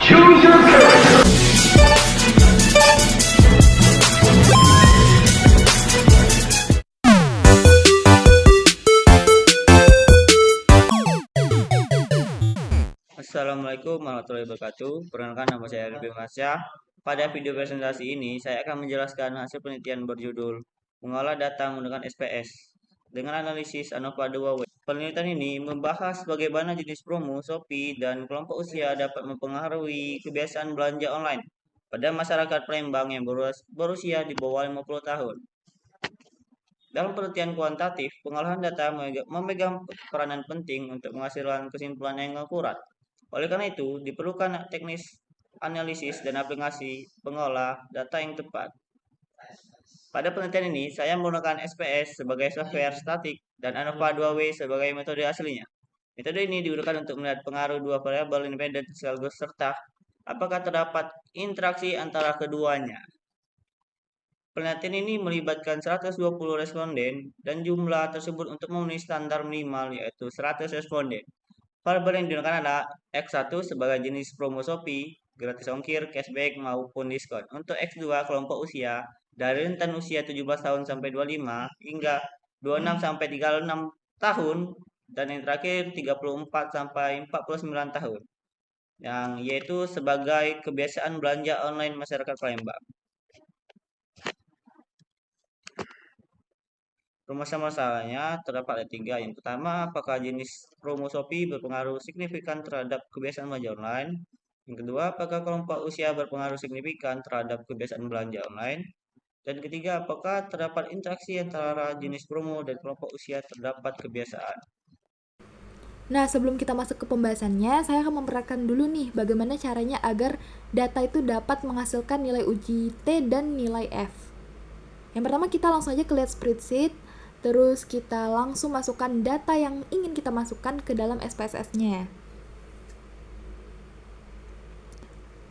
Assalamualaikum warahmatullahi wabarakatuh. Perkenalkan, nama saya Arifin Masya. Pada video presentasi ini, saya akan menjelaskan hasil penelitian berjudul mengolah data menggunakan SPS dengan analisis ANOVA 2W. Penelitian ini membahas bagaimana jenis promo, Shopee, dan kelompok usia dapat mempengaruhi kebiasaan belanja online pada masyarakat Palembang yang berusia di bawah 50 tahun. Dalam penelitian kuantitatif, pengolahan data memegang peranan penting untuk menghasilkan kesimpulan yang akurat. Oleh karena itu, diperlukan teknis analisis dan aplikasi pengolah data yang tepat. Pada penelitian ini, saya menggunakan SPS sebagai software statik dan ANOVA 2W sebagai metode aslinya. Metode ini digunakan untuk melihat pengaruh dua variabel independen sekaligus serta apakah terdapat interaksi antara keduanya. Penelitian ini melibatkan 120 responden dan jumlah tersebut untuk memenuhi standar minimal yaitu 100 responden. Variabel yang digunakan adalah X1 sebagai jenis promo Shopee, gratis ongkir, cashback maupun diskon. Untuk X2 kelompok usia dari rentan usia 17 tahun sampai 25 hingga 26 sampai 36 tahun dan yang terakhir 34 sampai 49 tahun. Yang yaitu sebagai kebiasaan belanja online masyarakat Palembang. Rumus masalahnya terdapat ada tiga. Yang pertama, apakah jenis promo Shopee berpengaruh signifikan terhadap kebiasaan belanja online? Yang kedua, apakah kelompok usia berpengaruh signifikan terhadap kebiasaan belanja online? Dan ketiga, apakah terdapat interaksi antara jenis promo dan kelompok usia terdapat kebiasaan? Nah, sebelum kita masuk ke pembahasannya, saya akan memperhatikan dulu nih bagaimana caranya agar data itu dapat menghasilkan nilai uji T dan nilai F. Yang pertama, kita langsung aja ke lihat spreadsheet, terus kita langsung masukkan data yang ingin kita masukkan ke dalam SPSS-nya.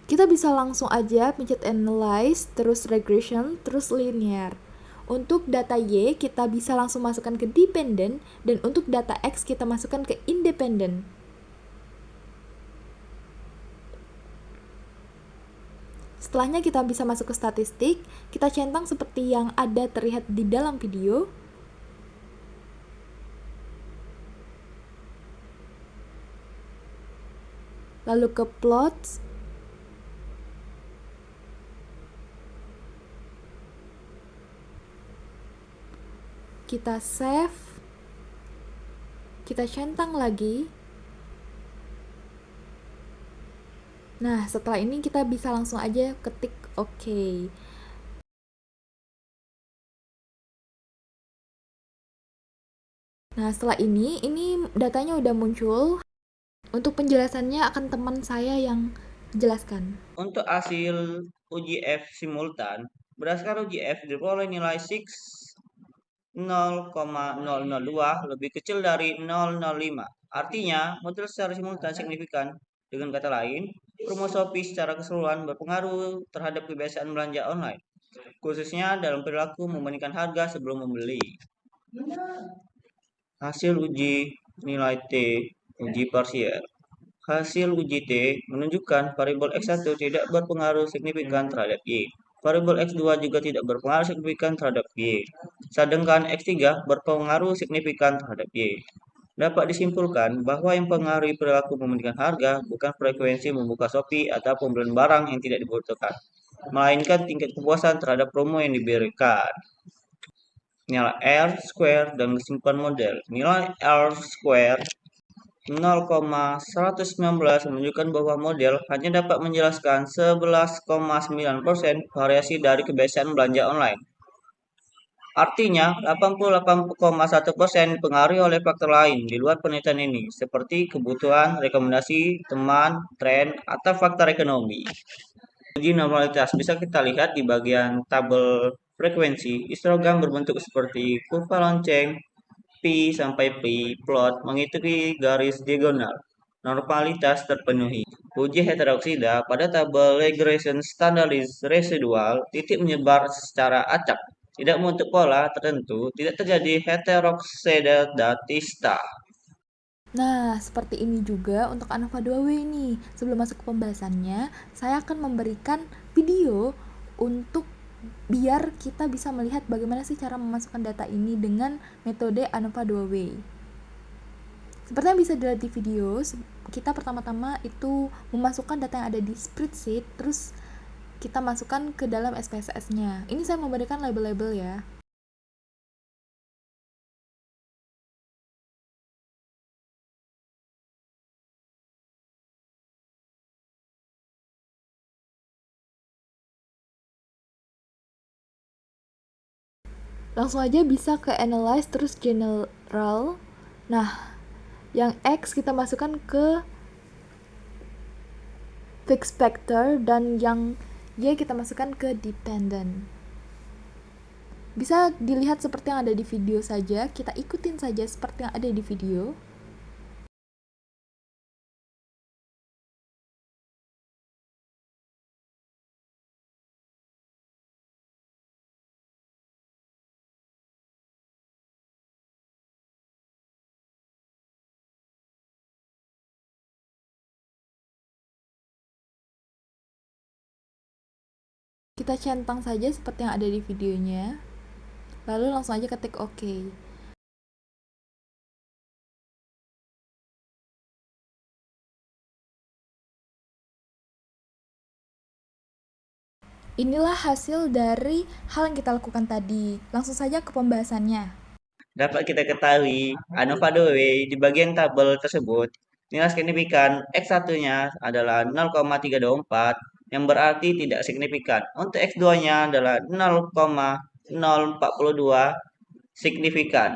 Kita bisa langsung aja pencet analyze, terus regression, terus linear. Untuk data Y, kita bisa langsung masukkan ke dependent, dan untuk data X, kita masukkan ke independent. Setelahnya kita bisa masuk ke statistik, kita centang seperti yang ada terlihat di dalam video. Lalu ke plots. Kita save. Kita centang lagi. Nah, setelah ini kita bisa langsung aja ketik OK. Nah, setelah ini datanya udah muncul. Untuk penjelasannya akan teman saya yang jelaskan. Untuk hasil uji F simultan, berdasarkan uji F diperoleh nilai 0,002 lebih kecil dari 005. Artinya, model secara simultan signifikan. Dengan kata lain, promo Shopee secara keseluruhan berpengaruh terhadap kebiasaan belanja online, khususnya dalam perilaku membandingkan harga sebelum membeli. Hasil uji nilai T, uji parsial. Hasil uji T menunjukkan variabel X1 tidak berpengaruh signifikan terhadap Y. Variabel X2 juga tidak berpengaruh signifikan terhadap Y. Sedangkan X3 berpengaruh signifikan terhadap Y. Dapat disimpulkan bahwa yang mempengaruhi perilaku membandingkan harga bukan frekuensi membuka Shopee atau pembelian barang yang tidak dibutuhkan, melainkan tingkat kepuasan terhadap promo yang diberikan. Nilai R square dan kesimpulan model. Nilai R square 0,119 menunjukkan bahwa model hanya dapat menjelaskan 11,9% variasi dari kebiasaan belanja online. Artinya, 88,1% dipengaruhi oleh faktor lain di luar penelitian ini, seperti kebutuhan, rekomendasi, teman, tren, atau faktor ekonomi. Uji normalitas bisa kita lihat di bagian tabel frekuensi. Histogram berbentuk seperti kurva lonceng, P sampai P plot mengikuti garis diagonal. Normalitas terpenuhi. Uji heteroksida pada tabel regression standardized residual, titik menyebar secara acak, tidak membentuk pola tertentu, tidak terjadi heteroksidatista. Nah, seperti ini juga untuk ANOVA 2W nih. Sebelum masuk ke pembahasannya, saya akan memberikan video untuk biar kita bisa melihat bagaimana sih cara memasukkan data ini dengan metode ANOVA 2W. Seperti yang bisa dilihat di video, kita pertama-tama itu memasukkan data yang ada di spreadsheet, terus kita masukkan ke dalam SPSS-nya. Ini saya memberikan label-label ya. Langsung aja bisa ke analyze terus general. Nah, yang X kita masukkan ke fixed factor dan yang Y kita masukkan ke dependent. Bisa dilihat seperti yang ada di video saja, kita ikutin saja seperti yang ada di video. Kita centang saja seperti yang ada di videonya. Lalu langsung aja ketik OK. Inilah hasil dari hal yang kita lakukan tadi. Langsung saja ke pembahasannya. Dapat kita ketahui, ANOVA 2W di bagian tabel tersebut, nilai signifikan X1-nya adalah 0,324, yang berarti tidak signifikan. Untuk X2-nya adalah 0,042 signifikan.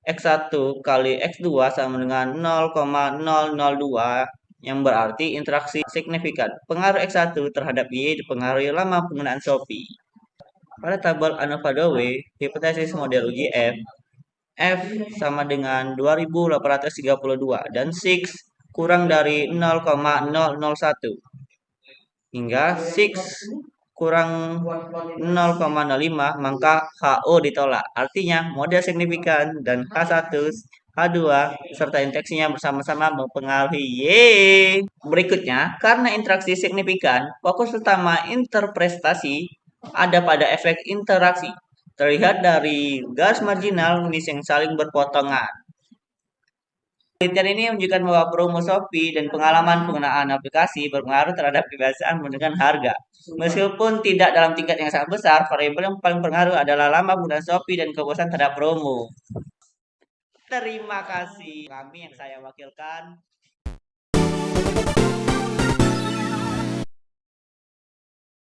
X1 kali X2 sama dengan 0,002, yang berarti interaksi signifikan. Pengaruh X1 terhadap Y dipengaruhi lama penggunaan Shopee. Pada tabel ANOVA 2W, hipotesis model uji F sama dengan 2832 dan 6 kurang dari 0,001 hingga 6 kurang 0,05, maka HO ditolak. Artinya model signifikan dan H1, H2 serta interaksinya bersama-sama mempengaruhi Y. Berikutnya, karena interaksi signifikan, fokus utama interpretasi ada pada efek interaksi. Terlihat dari garis marginal yang saling berpotongan. Penelitian ini menunjukkan bahwa promo Shopee dan pengalaman penggunaan aplikasi berpengaruh terhadap kebiasaan menggunakan harga. Meskipun tidak dalam tingkat yang sangat besar, variabel yang paling berpengaruh adalah lama penggunaan Shopee dan kepuasan terhadap promo. Terima kasih. Kami yang saya wakilkan